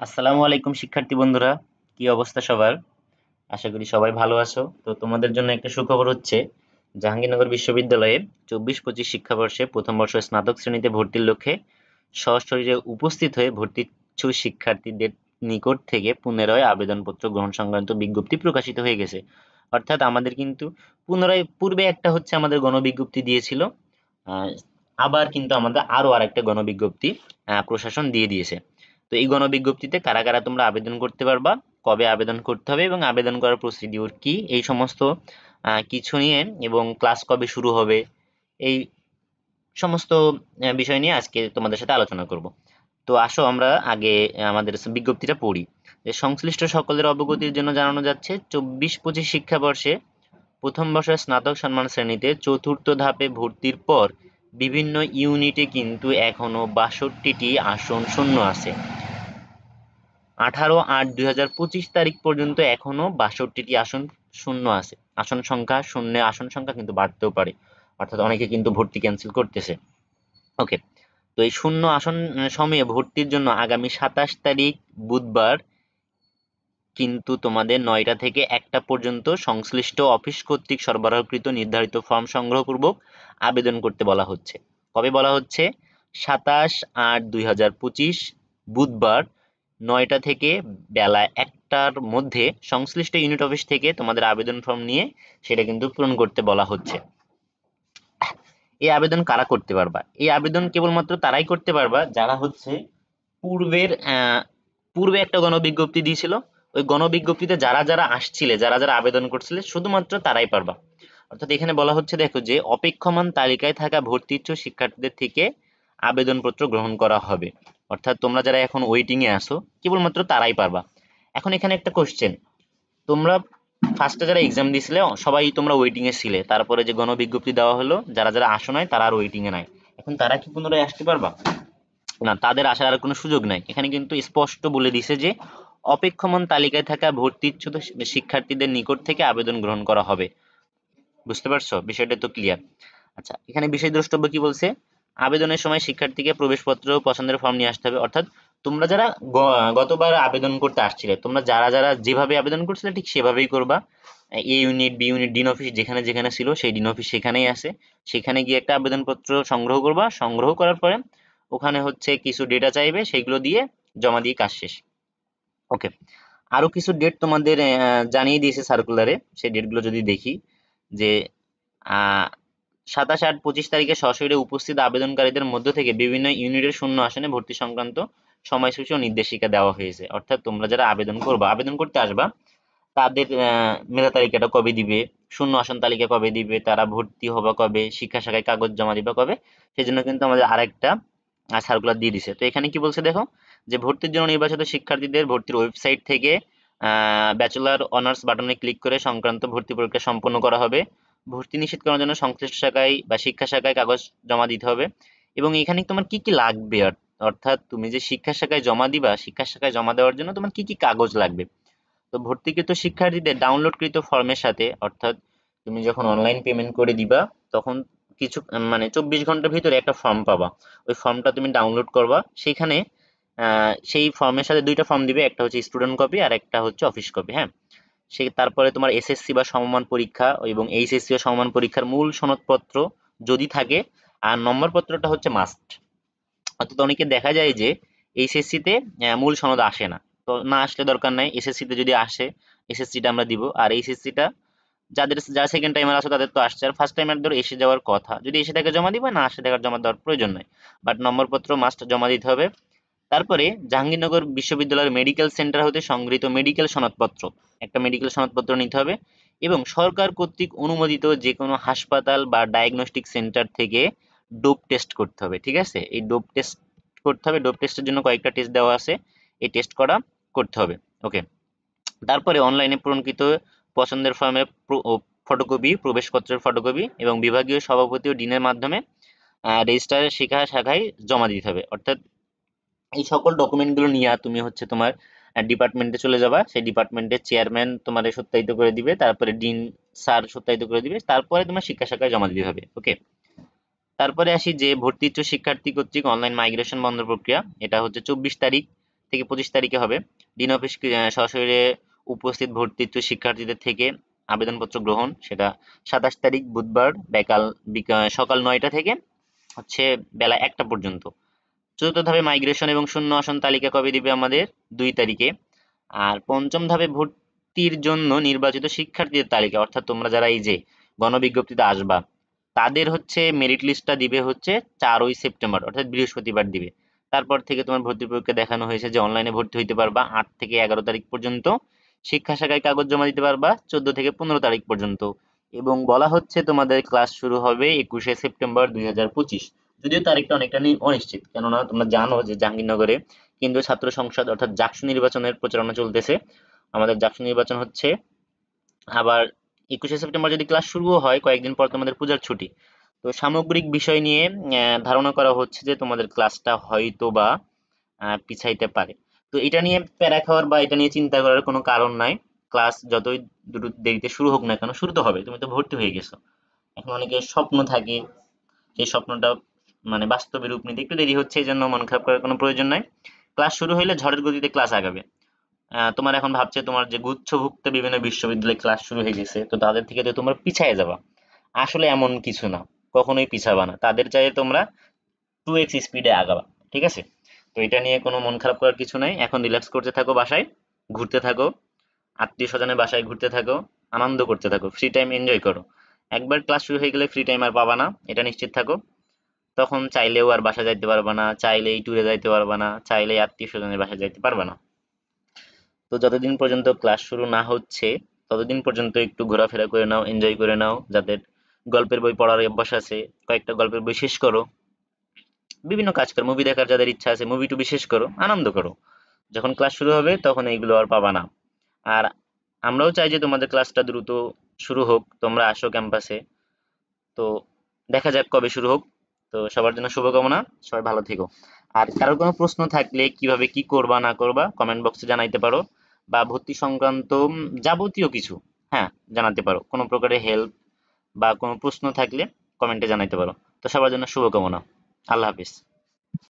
আসসালামু আলাইকুম শিক্ষার্থী বন্ধুরা, কি অবস্থা সবার? আশা করি সবাই ভালো আছো। তো তোমাদের জন্য একটা সুখবর হচ্ছে, জাহাঙ্গীরনগর বিশ্ববিদ্যালয়ে 24-25 শিক্ষাবর্ষে প্রথম বর্ষ স্নাতক শ্রেণীতে ভর্তির লক্ষ্যে সশরীরে উপস্থিত হয়ে ভর্তি ইচ্ছুক শিক্ষার্থীদের নিকট থেকে পুনরায় আবেদনপত্র গ্রহণ সংক্রান্ত বিজ্ঞপ্তি প্রকাশিত হয়ে গেছে। অর্থাৎ আমাদের কিন্তু পুনরায় পূর্বে একটা হচ্ছে আমাদের গণবিজ্ঞপ্তি দিয়েছিল, আহ, আবার কিন্তু আমাদের আরো আরেকটা গণবিজ্ঞপ্তি প্রশাসন দিয়ে দিয়েছে। তো এই গণবিজ্ঞপ্তিতে কারা কারা তোমরা আবেদন করতে পারবা, কবে আবেদন করতে হবে এবং আবেদন করার প্রসিডিউর কি, এই সমস্ত কিছু নিয়ে এবং ক্লাস কবে শুরু হবে, এই সমস্ত বিষয় নিয়ে আজকে তোমাদের সাথে আলোচনা করব। তো আসো আমরা আগে আমাদের বিজ্ঞপ্তিটা পড়ি। যে সংশ্লিষ্ট সকলের অবগতির জন্য জানানো যাচ্ছে, 24-25 শিক্ষাবর্ষে প্রথম বর্ষের স্নাতক সম্মান শ্রেণীতে চতুর্থ ধাপে ভর্তির পর বিভিন্ন ইউনিটে কিন্তু এখনো 62টি আসন শূন্য আছে। 18/8/2025 তারিখ পর্যন্ত এখনো 62টি আসন শূন্য আছে। আসন সংখ্যা কিন্তু বাড়তেও পারে, অর্থাৎ অনেকে কিন্তু ভর্তি ক্যান্সেল করতেছে। ওকে, তো এই শূন্য আসন সময়ে ভর্তির জন্য আগামী 27 তারিখ বুধবার কিন্তু তোমাদের 9টা থেকে 1টা পর্যন্ত সংশ্লিষ্ট অফিস কর্তৃক সরবরাহকৃত নির্ধারিত ফর্ম সংগ্রহপূর্বক আবেদন করতে বলা হচ্ছে। কবে বলা হচ্ছে? 27/8/2025 বুধবার 9টা থেকে বেলা 1টার মধ্যে সংশ্লিষ্ট ইউনিট অফিস থেকে তোমাদের আবেদন ফর্ম নিয়ে সেটা কিন্তু পূরণ করতে বলা হচ্ছে। এই আবেদন কারা করতে পারবা? এই আবেদন কেবলমাত্র তারাই করতে পারবা যারা হচ্ছে পূর্বের পূর্বে একটা গণবিজ্ঞপ্তি দিয়েছিল, ওই গণবিজ্ঞপ্তিতে যারা যারা আসছিলে, যারা যারা আবেদন করছিলে, শুধুমাত্র তারাই পারবা। অর্থাৎ এখানে বলা হচ্ছে, দেখো যে অপেক্ষমান তালিকায় থাকা ভর্তি ইচ্ছুক শিক্ষার্থীদের থেকে আবেদনপত্র গ্রহণ করা হবে। অর্থাৎ তোমরা যারা এখন ওয়েটিং এ আসো, কেবলমাত্র তারাই পারবা। এখন এখানে একটা কোশ্চেন, তোমরা ফার্স্টে যারা এক্সাম দিছিলে সবাই তোমরা ওয়েটিং এ ছিলে, তারপরে যে গণবিজ্ঞপ্তি দেওয়া হলো, যারা যারা আসো নাই তারা আর ওয়েটিং এ নাই, এখন তারা কি পুনরায় আসতে পারবা? না, তাদের আসার আর কোনো সুযোগ নাই। এখানে কিন্তু স্পষ্ট বলে দিছে যে অপেক্ষমান তালিকায় থাকা ভর্তি ইচ্ছুক শিক্ষার্থীদের নিকট থেকে আবেদন গ্রহণ করা হবে। বুঝতে পারছো? বিষয়টা তো ক্লিয়ার। আচ্ছা, এখানে বিষয় দ্রষ্টব্য কি বলছে? আবেদনের সময় শিক্ষার্থীকে প্রবেশপত্র ও পছন্দের ফর্ম নিয়ে আসতে হবে। অর্থাৎ তোমরা যারা গতবার আবেদন করতে আসছিলে, তোমরা যারা যারা যেভাবে আবেদন করছিলে ঠিক সেভাবেই করবা। A unit, B unit, dean office যেখানে যেখানে ছিল সেই ডিন অফিস সেখানেই আছে। সেখানে গিয়ে একটা আবেদনপত্র সংগ্রহ করবা। সংগ্রহ করার পরে ওখানে হচ্ছে কিছু ডেটা চাইবে, সেগুলো দিয়ে জমা দিয়ে কাজ শেষ। ওকে, আরো কিছু ডেট তোমাদের জানিয়ে দিয়েছে সার্কুলারে, সেই ডেটগুলো যদি দেখি, যে আহ 27/8/25 তারিখে সশরীরে উপস্থিত আবেদনকারীদের মধ্য থেকে বিভিন্ন ইউনিটের শূন্য আসনে ভর্তি সংক্রান্ত সময়সূচি ও নির্দেশিকা দেওয়া হয়েছে। অর্থাৎ তোমরা যারা আবেদন করবা, আবেদন করতে আসবা, তাদের মেধা তালিকাটা কবে দিবে, শূন্য আসন তালিকা কবে দিবে, তারা ভর্তি হবা কবে, শিক্ষা শাখায় কাগজ জমা দিবা কবে, সেজন্য কিন্তু আমাদের আরেকটা সার্কুলার দিয়ে দিছে। তো এখানে কি বলছে দেখো, যে ভর্তির জন্য নির্বাচিত শিক্ষার্থীদের ভর্তির ওয়েবসাইট থেকে ব্যাচেলর অনার্স বাটনে ক্লিক করে সংক্রান্ত ভর্তি প্রক্রিয়া সম্পন্ন করা হবে। ভর্তি নিশ্চিত করার জন্য সংশ্লিষ্ট শাখায় বা শিক্ষা শাখায় কাগজ জমা দিতে হবে। এবং এখানে তোমার কি কি লাগবে, অর্থাৎ তুমি যে শিক্ষা শাখায় জমা দিবা, শিক্ষা শাখায় জমা দেওয়ার জন্য তোমার কি কি কাগজ লাগবে। তো ভর্তিকৃত শিক্ষার্থীদের ডাউনলোডকৃত ফর্মের সাথে, অর্থাৎ তুমি যখন অনলাইন পেমেন্ট করে দিবা, তখন কিছু মানে 24 ঘন্টার ভিতরে একটা ফর্ম পাবা। ওই ফর্মটা তুমি ডাউনলোড করবা। সেখানে সেই ফর্মের সাথে দুইটা ফর্ম দিবে, একটা হচ্ছে স্টুডেন্ট কপি আর একটা হচ্ছে অফিস কপি। হ্যাঁ, তারপরে তোমার এসএসসি বা সমমান পরীক্ষা এবং এইচএসসি ও সমমান পরীক্ষার মূল সনদপত্র যদি থাকে, আর নম্বরপত্রটা হচ্ছে মাস্ট। অর্থাৎ অনেকে দেখা যায় যে এইচএসসি তে মূল সনদ আসে না। তো না আসলে দরকার নাই, এসএসসি তে যদি আসে এসএসসি টা আমরা দিব। আর এইচএসসি টা যারা সেকেন্ড টাইমার আছে তাদের তো আসছে, আর ফার্স্ট টাইমার ধরো এসে যাওয়ার কথা, যদি এসে থাকে জমা দিবে, না আসে থাকার জমা দেওয়ার প্রয়োজন নাই। বাট নম্বরপত্র মাস্ট জমা দিতে হবে। তারপরে জাহাঙ্গীরনগর বিশ্ববিদ্যালয়ের মেডিকেল সেন্টার হতে সংগৃহীত মেডিকেল সনদপত্র, একটা মেডিকেল সনদপত্র নিতে হবে। এবং সরকার কর্তৃক অনুমোদিত যে কোনো হাসপাতাল বা ডায়াগনস্টিক সেন্টার থেকে ডোপ টেস্ট করতে হবে। ঠিক আছে, এই ডোপ টেস্ট করতে হবে। ডোপ টেস্টের জন্য কয়েকটা টেস্ট দেওয়া আছে, এই টেস্ট করতে হবে। ওকে, তারপরে অনলাইনে পূরণকৃত পছন্দের ফর্মের ফটোকপি, প্রবেশপত্রের ফটোকপি এবং বিভাগীয় সভাপতি ও ডিনের মাধ্যমে রেজিস্ট্রারের শিক্ষা শাখায় জমা দিতে হবে। অর্থাৎ এই সকল ডকুমেন্টগুলো নিয়ে তুমি হচ্ছে তোমার ডিপার্টমেন্টে চলে যাবা। সেই ডিপার্টমেন্টের চেয়ারম্যান তোমার সত্যায়িত করে দিবে, তারপরে ডিন স্যার সত্যায়িত করে দিবে, তারপরে তোমার শিক্ষা শাখায় জমা দিতে হবে। ওকে, তারপরে আসি যে ভর্তি ইচ্ছুক শিক্ষার্থী কর্তৃক অনলাইন মাইগ্রেশন বন্ধ প্রক্রিয়া। এটা হচ্ছে 24 তারিখ থেকে 25 তারিখে হবে। ডিন অফিস সরাসরি উপস্থিত ভর্তি ইচ্ছুক শিক্ষার্থীদের থেকে আবেদনপত্র গ্রহণ, সেটা 27 তারিখ বুধবার সকাল 9টা থেকে হচ্ছে বেলা 1টা পর্যন্ত। চতুর্থ ধাপে মাইগ্রেশন এবং শূন্য আসন তালিকা কবে দিবে আমাদের? 2 তারিখে। আর পঞ্চম ধাপে ভর্তির জন্য নির্বাচিত শিক্ষার্থীদের তালিকা, অর্থাৎ তোমরা যারা এই যে গণবিজ্ঞপ্তিতে আসবা তাদের হচ্ছে মেরিট লিস্টটা দিবে হচ্ছে 4ই সেপ্টেম্বর, অর্থাৎ বৃহস্পতিবার দিবে। তারপর থেকে তোমার ভর্তি পরীক্ষা দেখানো হয়েছে যে অনলাইনে ভর্তি হইতে পারবা 8 থেকে 11 তারিখ পর্যন্ত, শিক্ষা শাখায় কাগজ জমা দিতে পারবা 14 থেকে 15 তারিখ পর্যন্ত, এবং বলা হচ্ছে তোমাদের ক্লাস শুরু হবে 21শে সেপ্টেম্বর 2025। যদিও তারিখটা অনেকটা অনিশ্চিত, কেননা তোমরা জানো যে জাহাঙ্গীরনগরে কেন্দ্রীয় ছাত্র সংসদ অর্থাৎ জাকসু নির্বাচনের প্রচারণা চলতেছে। আমাদের জাকসু নির্বাচন হচ্ছে, আবার 21শে সেপ্টেম্বর যদি ক্লাস শুরুও হয় কয়েকদিন পর তোমাদের পূজার ছুটি। তো সামগ্রিক বিষয় নিয়ে ধারণা করা হচ্ছে যে তোমাদের ক্লাসটা হয়তো বা পিছাইতে পারে। তো এটা নিয়ে প্যারা খাওয়ার বা এটা নিয়ে চিন্তা করার কোনো কারণ নাই। ক্লাস যতই দ্রুত দেরিতে শুরু হোক না কেন, শুরু তো হবে, তুমি তো ভর্তি হয়ে গেছো। এখন অনেকের স্বপ্ন থাকে, সেই স্বপ্নটা মানে বাস্তবে রূপ নিতে একটু দেরি হচ্ছে, এই জন্য মন খারাপ করার কোনো প্রয়োজন নাই। ক্লাস শুরু হইলে ঝড়ের গতিতে ক্লাস আগাবে। তোমার এখন ভাবছে তোমার যে গুচ্ছভুক্ত বিভিন্ন বিশ্ববিদ্যালয়ে ক্লাস শুরু হয়ে গেছে, তো তাদের থেকে তো তোমরা পিছায় যাবা। আসলে এমন কিছু না, কখনোই পিছাবা না, তাদের চাইতে তোমরা 2x স্পিডে আগাবা। ঠিক আছে? তো এটা নিয়ে কোনো মন খারাপ করার কিছু নাই। এখন রিল্যাক্স করতে থাকো, বাসায় ঘুরতে থাকো, আত্মীয় স্বজনের বাসায় ঘুরতে থাকো, আনন্দ করতে থাকো, ফ্রি টাইম এনজয় করো। একবার ক্লাস শুরু হয়ে গেলে ফ্রি টাইম আর পাবা না, এটা নিশ্চিত থাকো। তখন চাইলেও আর বাসা যাইতে পারবা না, চাইলেই ট্যুরে যাইতে পারবা না, চাইলেই আত্মীয় স্বজনের বাসায় যাইতে পারবা না। তো যতদিন পর্যন্ত ক্লাস শুরু না হচ্ছে ততদিন পর্যন্ত একটু ঘোরাফেরা করে নাও, এনজয় করে নাও। যাদের গল্পের বই পড়ার অভ্যাস আছে, কয়েকটা গল্পের বই শেষ করো। বিভিন্ন কাজ করো, মুভি দেখার যাদের ইচ্ছা আছে মুভি টুবি শেষ করো, আনন্দ করো। যখন ক্লাস শুরু হবে তখন এইগুলো আর পাবা না। আর আমরাও চাই যে তোমাদের ক্লাসটা দ্রুত শুরু হোক, তোমরা আসো ক্যাম্পাসে। তো দেখা যাক কবে শুরু হোক। তো সবার জন্য শুভকামনা, সবাই ভালো থেকো। আর কারোর কোনো প্রশ্ন থাকলে কিভাবে কি করবা না করবা কমেন্ট বক্সে জানাইতে পারো, বা ভর্তি সংক্রান্ত যাবতীয় কিছু, হ্যাঁ, জানাতে পারো। কোনো প্রকারের হেল্প বা কোনো প্রশ্ন থাকলে কমেন্টে জানাইতে পারো। তো সবার জন্য শুভকামনা। আল্লাহ হাফিজ।